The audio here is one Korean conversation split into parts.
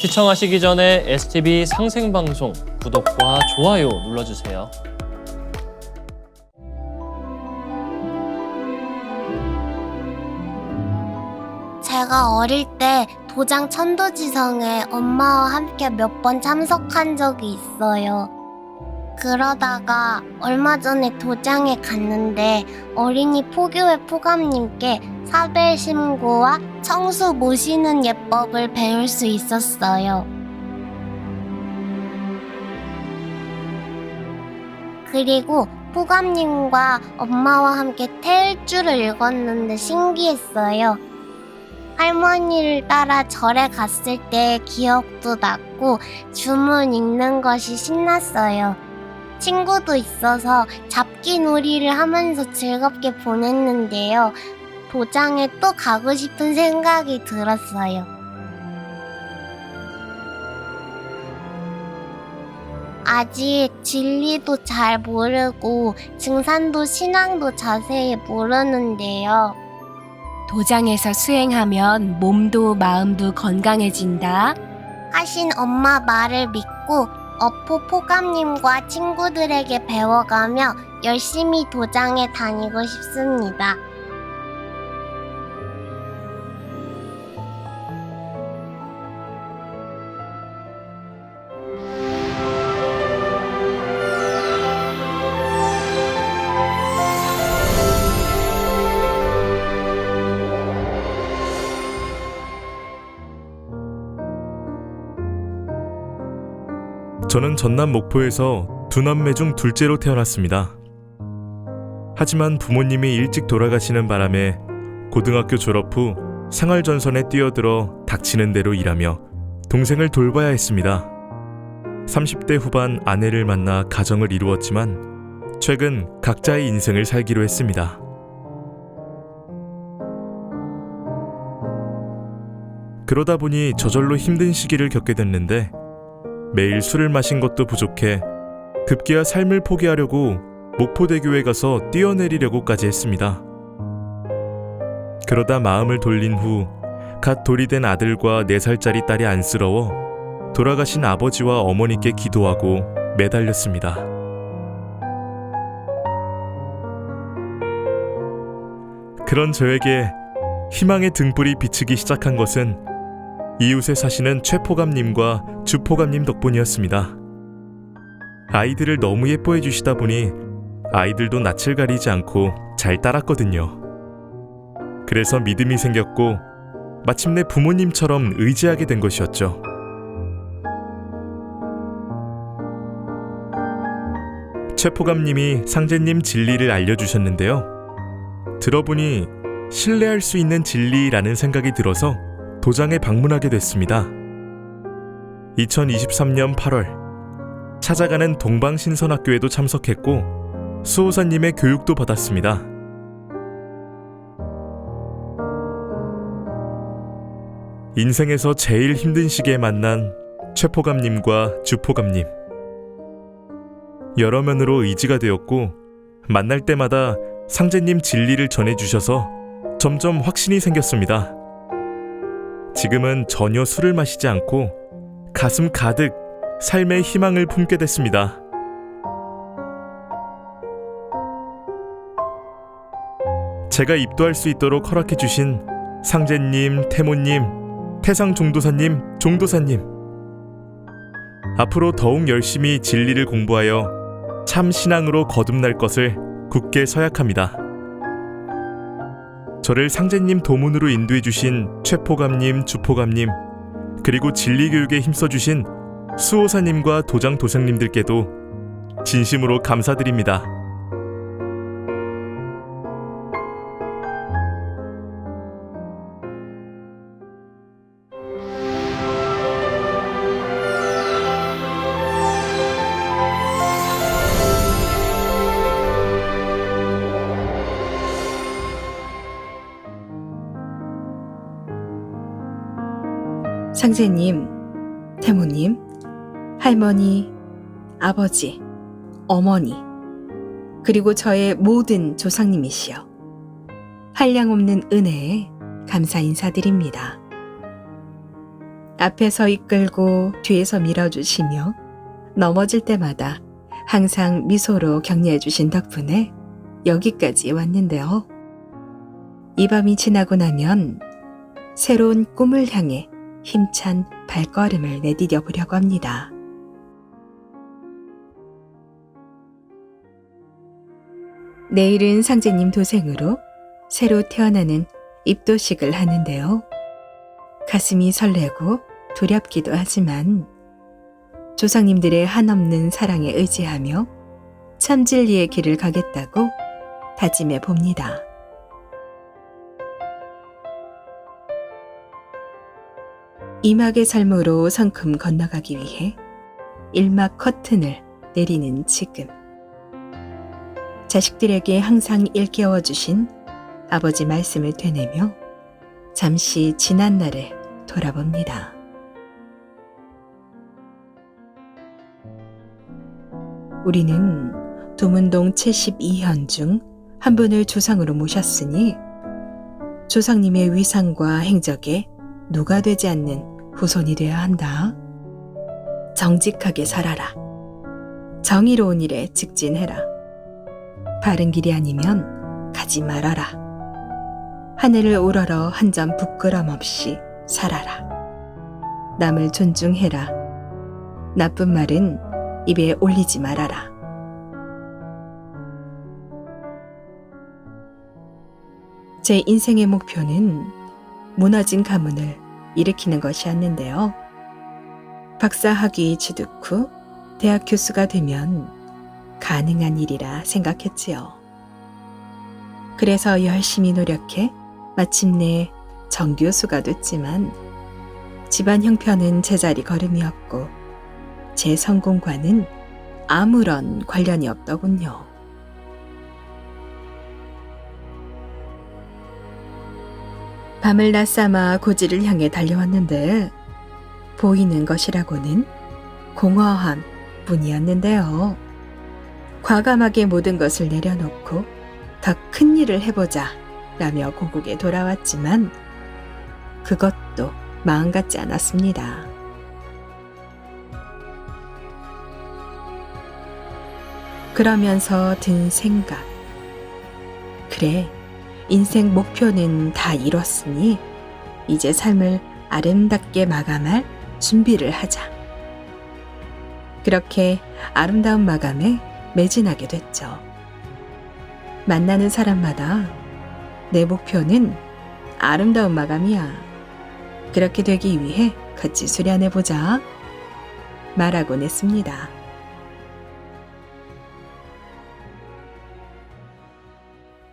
시청하시기 전에 STV 상생방송 구독과 좋아요 눌러주세요. 제가 어릴 때 도장 천도지성에 엄마와 함께 몇 번 참석한 적이 있어요. 그러다가 얼마 전에 도장에 갔는데 어린이 포교회 포감님께 사별 심고와 청수 모시는 예법을 배울 수 있었어요. 그리고 포감님과 엄마와 함께 태일주를 읽었는데 신기했어요. 할머니를 따라 절에 갔을 때의 기억도 났고 주문 읽는 것이 신났어요. 친구도 있어서 잡기 놀이를 하면서 즐겁게 보냈는데요. 도장에 또 가고 싶은 생각이 들었어요. 아직 진리도 잘 모르고 증산도 신앙도 자세히 모르는데요. 도장에서 수행하면 몸도 마음도 건강해진다. 하신 엄마 말을 믿고 어포 포감님과 친구들에게 배워가며 열심히 도장에 다니고 싶습니다. 저는 전남 목포에서 두 남매 중 둘째로 태어났습니다. 하지만 부모님이 일찍 돌아가시는 바람에 고등학교 졸업 후 생활전선에 뛰어들어 닥치는 대로 일하며 동생을 돌봐야 했습니다. 30대 후반 아내를 만나 가정을 이루었지만 최근 각자의 인생을 살기로 했습니다. 그러다 보니 저절로 힘든 시기를 겪게 됐는데 매일 술을 마신 것도 부족해 급기야 삶을 포기하려고 목포대교에 가서 뛰어내리려고까지 했습니다. 그러다 마음을 돌린 후 갓 돌이된 아들과 4살짜리 딸이 안쓰러워 돌아가신 아버지와 어머니께 기도하고 매달렸습니다. 그런 저에게 희망의 등불이 비치기 시작한 것은 이웃에 사시는 최포감님과 주포감님 덕분이었습니다. 아이들을 너무 예뻐해 주시다 보니 아이들도 낯을 가리지 않고 잘 따랐거든요. 그래서 믿음이 생겼고 마침내 부모님처럼 의지하게 된 것이었죠. 최포감님이 상제님 진리를 알려주셨는데요. 들어보니 신뢰할 수 있는 진리라는 생각이 들어서 도장에 방문하게 됐습니다. 2023년 8월 찾아가는 동방신선학교에도 참석했고 수호사님의 교육도 받았습니다. 인생에서 제일 힘든 시기에 만난 최포감님과 주포감님. 여러 면으로 의지가 되었고 만날 때마다 상제님 진리를 전해주셔서 점점 확신이 생겼습니다. 지금은 전혀 술을 마시지 않고 가슴 가득 삶의 희망을 품게 됐습니다. 제가 입도할 수 있도록 허락해 주신 상제님, 태모님, 태상종도사님, 종도사님, 앞으로 더욱 열심히 진리를 공부하여 참 신앙으로 거듭날 것을 굳게 서약합니다. 저를 상제님 도문으로 인도해 주신 최포감님, 주포감님, 그리고 진리교육에 힘써주신 수호사님과 도장 도생님들께도 진심으로 감사드립니다. 상제님, 태모님, 할머니, 아버지, 어머니, 그리고 저의 모든 조상님이시여, 한량없는 은혜에 감사 인사드립니다. 앞에서 이끌고 뒤에서 밀어주시며 넘어질 때마다 항상 미소로 격려해 주신 덕분에 여기까지 왔는데요. 이 밤이 지나고 나면 새로운 꿈을 향해 힘찬 발걸음을 내디뎌 보려고 합니다. 내일은 상제님 도생으로 새로 태어나는 입도식을 하는데요. 가슴이 설레고 두렵기도 하지만 조상님들의 한없는 사랑에 의지하며 참 진리의 길을 가겠다고 다짐해 봅니다. 이막의 삶으로 성큼 건너가기 위해 1막 커튼을 내리는 지금, 자식들에게 항상 일깨워 주신 아버지 말씀을 되뇌며 잠시 지난 날을 돌아봅니다. 우리는 두문동 72현 중 한 분을 조상으로 모셨으니 조상님의 위상과 행적에 누가 되지 않는 후손이 되어야 한다. 정직하게 살아라. 정의로운 일에 직진해라. 바른 길이 아니면 가지 말아라. 하늘을 우러러 한 점 부끄럼 없이 살아라. 남을 존중해라. 나쁜 말은 입에 올리지 말아라. 제 인생의 목표는 무너진 가문을 일으키는 것이었는데요. 박사 학위 취득 후 대학 교수가 되면 가능한 일이라 생각했지요. 그래서 열심히 노력해 마침내 정교수가 됐지만 집안 형편은 제자리 걸음이었고 제 성공과는 아무런 관련이 없더군요. 밤을 낮삼아 고지를 향해 달려왔는데 보이는 것이라고는 공허함 뿐이었는데요. 과감하게 모든 것을 내려놓고 더 큰 일을 해보자 라며 고국에 돌아왔지만 그것도 마음 같지 않았습니다. 그러면서 든 생각. 그래, 인생 목표는 다 이뤘으니 이제 삶을 아름답게 마감할 준비를 하자. 그렇게 아름다운 마감에 매진하게 됐죠. 만나는 사람마다 내 목표는 아름다운 마감이야. 그렇게 되기 위해 같이 수련해보자. 말하곤 했습니다.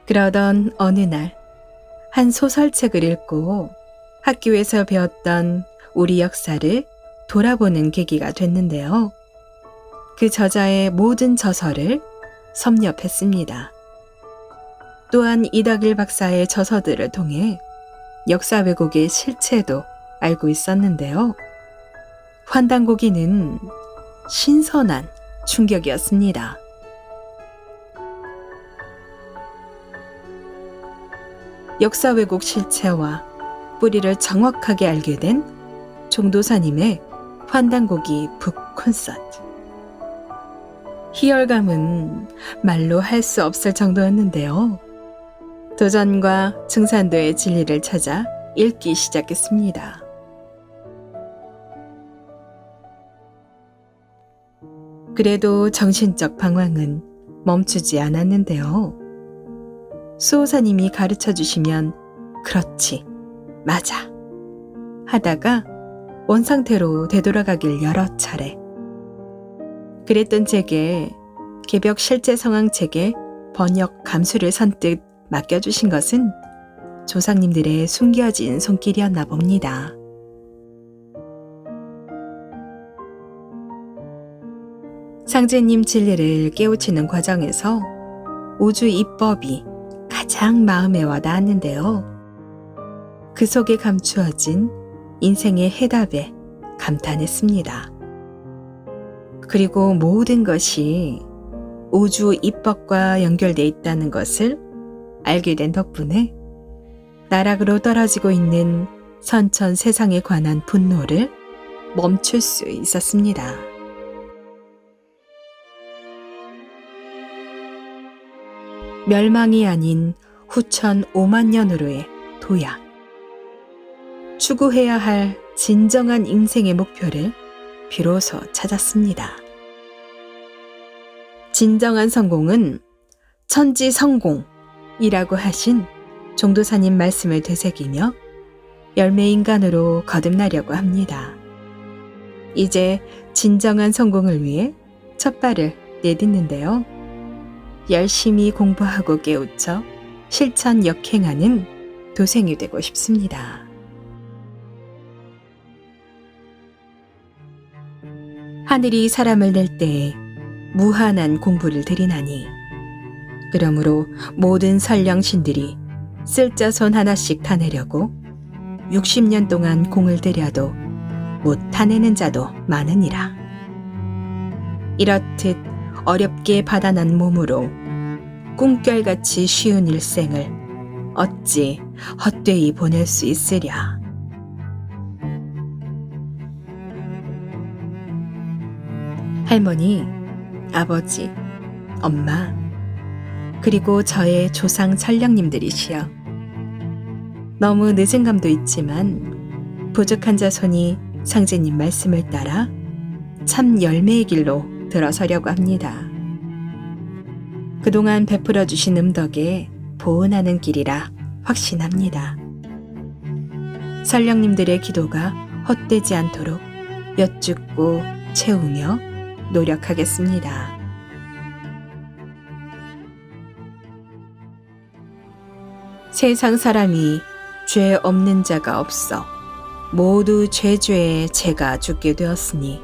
그러던 어느 날, 한 소설책을 읽고 학교에서 배웠던 우리 역사를 돌아보는 계기가 됐는데요. 그 저자의 모든 저서를 섭렵했습니다. 또한 이덕일 박사의 저서들을 통해 역사 왜곡의 실체도 알고 있었는데요. 환단고기는 신선한 충격이었습니다. 역사 왜곡 실체와 뿌리를 정확하게 알게 된 종도사님의 환단고기 북 콘서트. 희열감은 말로 할 수 없을 정도였는데요. 도전과 증산도의 진리를 찾아 읽기 시작했습니다. 그래도 정신적 방황은 멈추지 않았는데요. 수호사님이 가르쳐 주시면 그렇지, 맞아 하다가 원상태로 되돌아가길 여러 차례. 그랬던 제게 개벽 실제 상황책의 번역 감수를 선뜻 맡겨주신 것은 조상님들의 숨겨진 손길이었나 봅니다. 상제님 진리를 깨우치는 과정에서 우주 입법이 가장 마음에 와닿았는데요. 그 속에 감추어진 인생의 해답에 감탄했습니다. 그리고 모든 것이 우주 입법과 연결돼 있다는 것을 알게 된 덕분에 나락으로 떨어지고 있는 선천 세상에 관한 분노를 멈출 수 있었습니다. 멸망이 아닌 후천 5만 년으로의 도약. 추구해야 할 진정한 인생의 목표를 비로소 찾았습니다. 진정한 성공은 천지 성공이라고 하신 종도사님 말씀을 되새기며 열매인간으로 거듭나려고 합니다. 이제 진정한 성공을 위해 첫 발을 내딛는데요. 열심히 공부하고 깨우쳐 실천 역행하는 도생이 되고 싶습니다. 하늘이 사람을 낼 때에 무한한 공부를 들이나니 그러므로 모든 선량신들이 쓸자손 하나씩 타내려고 60년 동안 공을 들여도 못 타내는 자도 많으니라. 이렇듯 어렵게 받아난 몸으로 꿈결같이 쉬운 일생을 어찌 헛되이 보낼 수 있으랴. 할머니, 아버지, 엄마, 그리고 저의 조상 전령님들이시여. 너무 늦은 감도 있지만 부족한 자손이 상제님 말씀을 따라 참 열매의 길로 들어서려고 합니다. 그동안 베풀어 주신 덕에 보은하는 길이라 확신합니다. 설령님들의 기도가 헛되지 않도록 여쭙고 채우며 노력하겠습니다. 세상 사람이 죄 없는 자가 없어 모두 죄죄에 제가 죽게 되었으니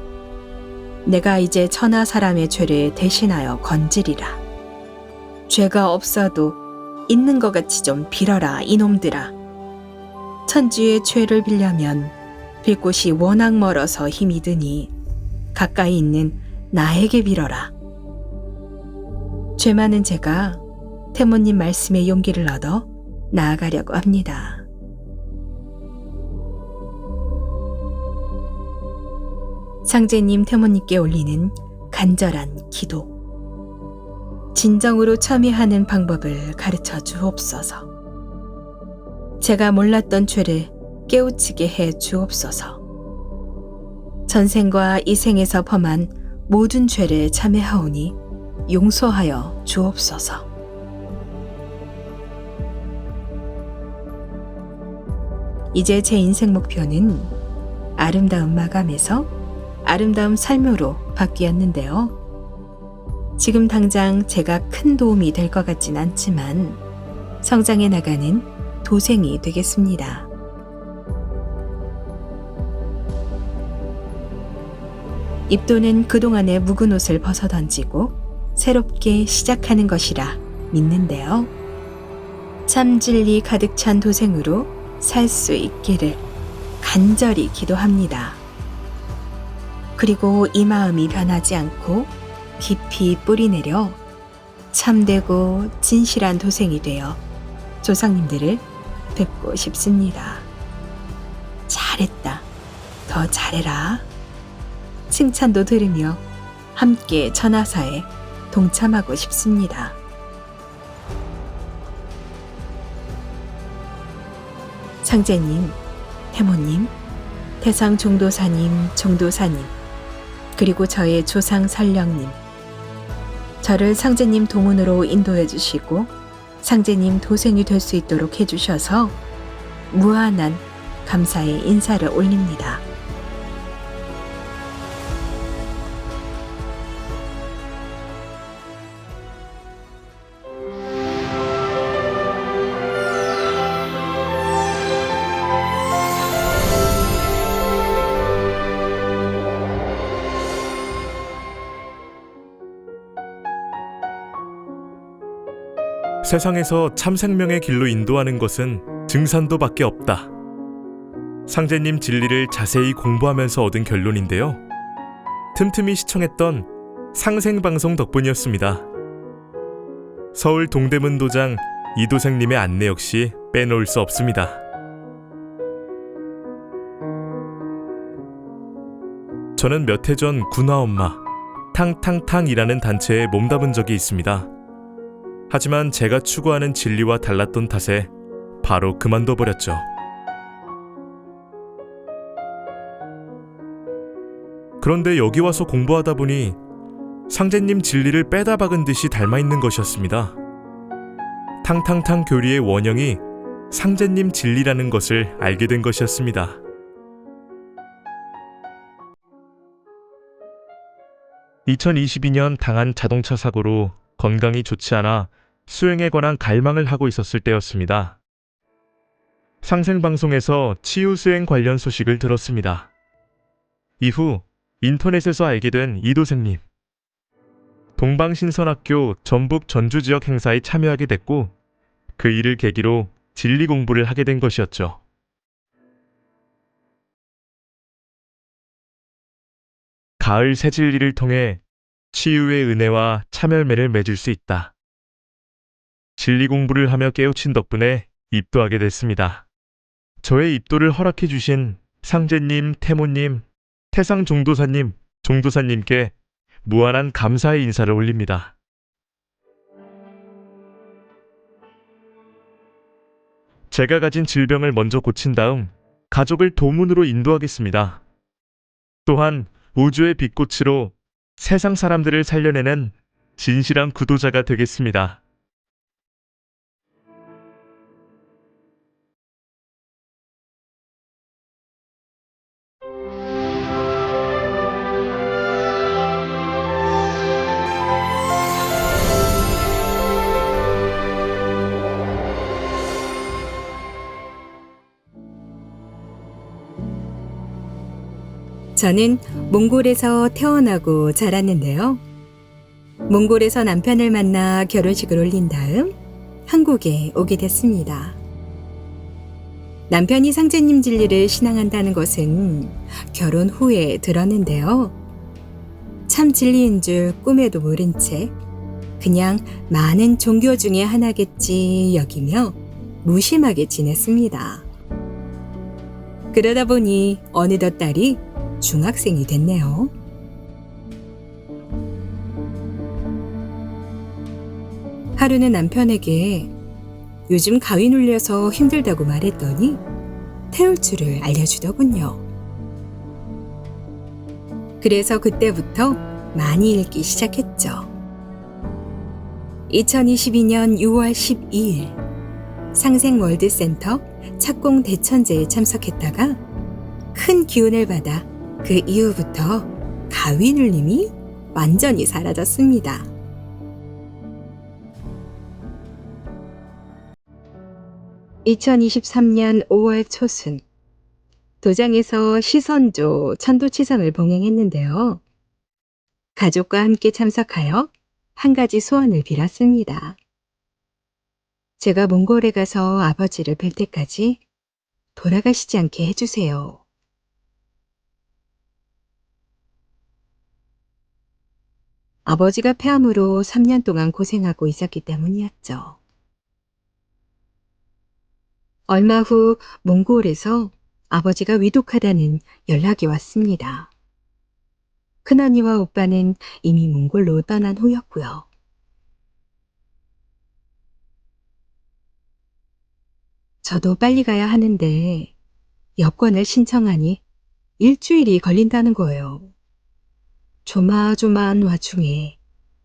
내가 이제 천하 사람의 죄를 대신하여 건지리라. 죄가 없어도 있는 것 같이 좀 빌어라 이놈들아. 천지의 죄를 빌려면 빌 곳이 워낙 멀어서 힘이 드니 가까이 있는 나에게 빌어라. 죄 많은 제가 태모님 말씀에 용기를 얻어 나아가려고 합니다. 상제님 태모님께 올리는 간절한 기도. 진정으로 참여하는 방법을 가르쳐 주옵소서. 제가 몰랐던 죄를 깨우치게 해 주옵소서. 전생과 이생에서 범한 모든 죄를 참회하오니 용서하여 주옵소서. 이제 제 인생 목표는 아름다운 마감에서 아름다운 삶으로 바뀌었는데요. 지금 당장 제가 큰 도움이 될 것 같진 않지만 성장해 나가는 도생이 되겠습니다. 입도는 그동안의 묵은 옷을 벗어던지고 새롭게 시작하는 것이라 믿는데요. 참 진리 가득 찬 도생으로 살 수 있기를 간절히 기도합니다. 그리고 이 마음이 변하지 않고 깊이 뿌리내려 참되고 진실한 도생이 되어 조상님들을 뵙고 싶습니다. 잘했다. 더 잘해라. 칭찬도 들으며 함께 천하사에 동참하고 싶습니다. 상제님, 태모님, 태상 종도사님, 종도사님, 그리고 저의 조상 설령님, 저를 상제님 동문으로 인도해 주시고 상제님 도생이 될 수 있도록 해주셔서 무한한 감사의 인사를 올립니다. 세상에서 참 생명의 길로 인도하는 것은 증산도밖에 없다. 상제님 진리를 자세히 공부하면서 얻은 결론인데요. 틈틈이 시청했던 상생방송 덕분이었습니다. 서울 동대문 도장 이도생님의 안내 역시 빼놓을 수 없습니다. 저는 몇 해 전 군화엄마 탕탕탕이라는 단체에 몸담은 적이 있습니다. 하지만 제가 추구하는 진리와 달랐던 탓에 바로 그만둬 버렸죠. 그런데 여기 와서 공부하다 보니 상제님 진리를 빼다 박은 듯이 닮아 있는 것이었습니다. 탕탕탕 교리의 원형이 상제님 진리라는 것을 알게 된 것이었습니다. (2022년) 당한 자동차 사고로 건강이 좋지 않아 수행에 관한 갈망을 하고 있었을 때였습니다. 상생방송에서 치유수행 관련 소식을 들었습니다. 이후 인터넷에서 알게 된 이도생님. 동방신선학교 전북 전주지역 행사에 참여하게 됐고 그 일을 계기로 진리 공부를 하게 된 것이었죠. 가을 새진리를 통해 치유의 은혜와 차멸매를 맺을 수 있다. 진리 공부를 하며 깨우친 덕분에 입도하게 됐습니다. 저의 입도를 허락해 주신 상제님, 태모님, 태상종도사님, 종도사님께 무한한 감사의 인사를 올립니다. 제가 가진 질병을 먼저 고친 다음 가족을 도문으로 인도하겠습니다. 또한 우주의 빛꽃으로 세상 사람들을 살려내는 진실한 구도자가 되겠습니다. 저는 몽골에서 태어나고 자랐는데요. 몽골에서 남편을 만나 결혼식을 올린 다음 한국에 오게 됐습니다. 남편이 상제님 진리를 신앙한다는 것은 결혼 후에 들었는데요. 참 진리인 줄 꿈에도 모른 채 그냥 많은 종교 중에 하나겠지 여기며 무심하게 지냈습니다. 그러다 보니 어느덧 딸이 중학생이 됐네요. 하루는 남편에게 요즘 가위 눌려서 힘들다고 말했더니 태울줄을 알려주더군요. 그래서 그때부터 많이 읽기 시작했죠. 2022년 6월 12일 상생월드센터 착공 대천제에 참석했다가 큰 기운을 받아 그 이후부터 가위 눌림이 완전히 사라졌습니다. (2023년 5월) 초순 도장에서 시선조 천도치상을 봉행했는데요. 가족과 함께 참석하여 한 가지 소원을 빌었습니다. 제가 몽골에 가서 아버지를 뵐 때까지 돌아가시지 않게 해주세요. 아버지가 폐암으로 3년 동안 고생하고 있었기 때문이었죠. 얼마 후 몽골에서 아버지가 위독하다는 연락이 왔습니다. 큰언니와 오빠는 이미 몽골로 떠난 후였고요. 저도 빨리 가야 하는데 여권을 신청하니 일주일이 걸린다는 거예요. 조마조마한 와중에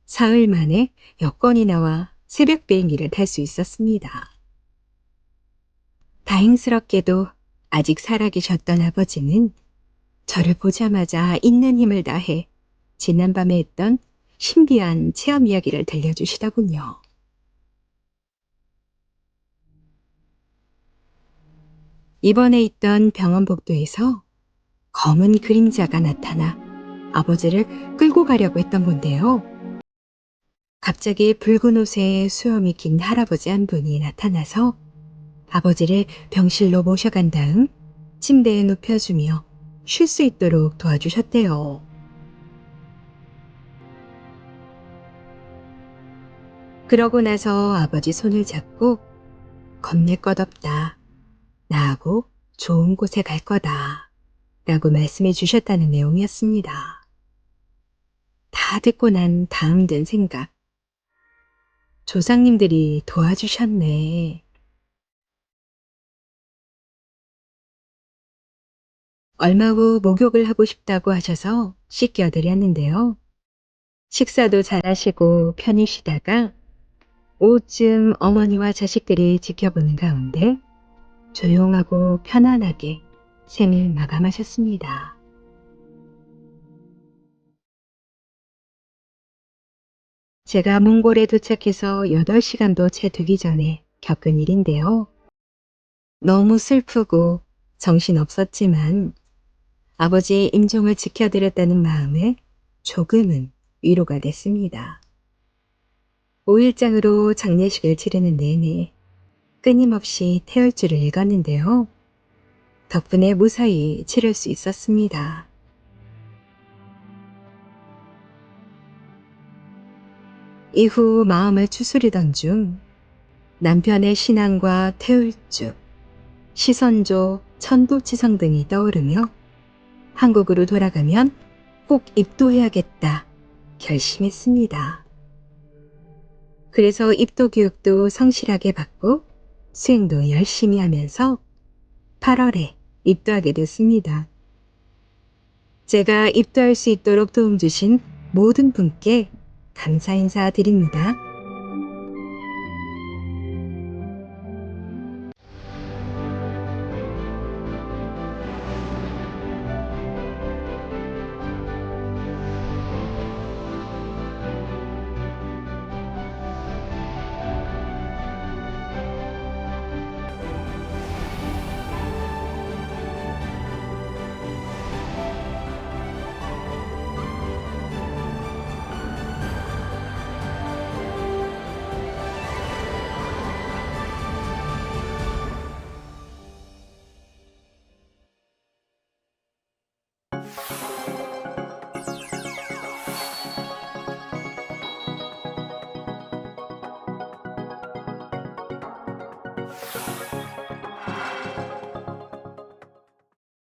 사흘 만에 여권이 나와 새벽 비행기를 탈 수 있었습니다. 다행스럽게도 아직 살아계셨던 아버지는 저를 보자마자 있는 힘을 다해 지난밤에 했던 신비한 체험 이야기를 들려주시더군요. 입원해 있던 병원 복도에서 검은 그림자가 나타나 아버지를 끌고 가려고 했던 건데요. 갑자기 붉은 옷에 수염이 긴 할아버지 한 분이 나타나서 아버지를 병실로 모셔간 다음 침대에 눕혀주며 쉴 수 있도록 도와주셨대요. 그러고 나서 아버지 손을 잡고 겁낼 것 없다. 나하고 좋은 곳에 갈 거다. 라고 말씀해 주셨다는 내용이었습니다. 다 듣고 난 다음 든 생각. 조상님들이 도와주셨네. 얼마 후 목욕을 하고 싶다고 하셔서 씻겨드렸는데요. 식사도 잘하시고 편히 쉬다가 오쯤 어머니와 자식들이 지켜보는 가운데 조용하고 편안하게 생을 마감하셨습니다. 제가 몽골에 도착해서 8시간도 채 되기 전에 겪은 일인데요. 너무 슬프고 정신없었지만 아버지의 임종을 지켜드렸다는 마음에 조금은 위로가 됐습니다. 5일장으로 장례식을 치르는 내내 끊임없이 태울주를 읽었는데요. 덕분에 무사히 치를 수 있었습니다. 이후 마음을 추스리던 중 남편의 신앙과 태울주, 시선조, 천도치성 등이 떠오르며 한국으로 돌아가면 꼭 입도해야겠다 결심했습니다. 그래서 입도 교육도 성실하게 받고 수행도 열심히 하면서 8월에 입도하게 됐습니다. 제가 입도할 수 있도록 도움 주신 모든 분께 감사 인사 드립니다.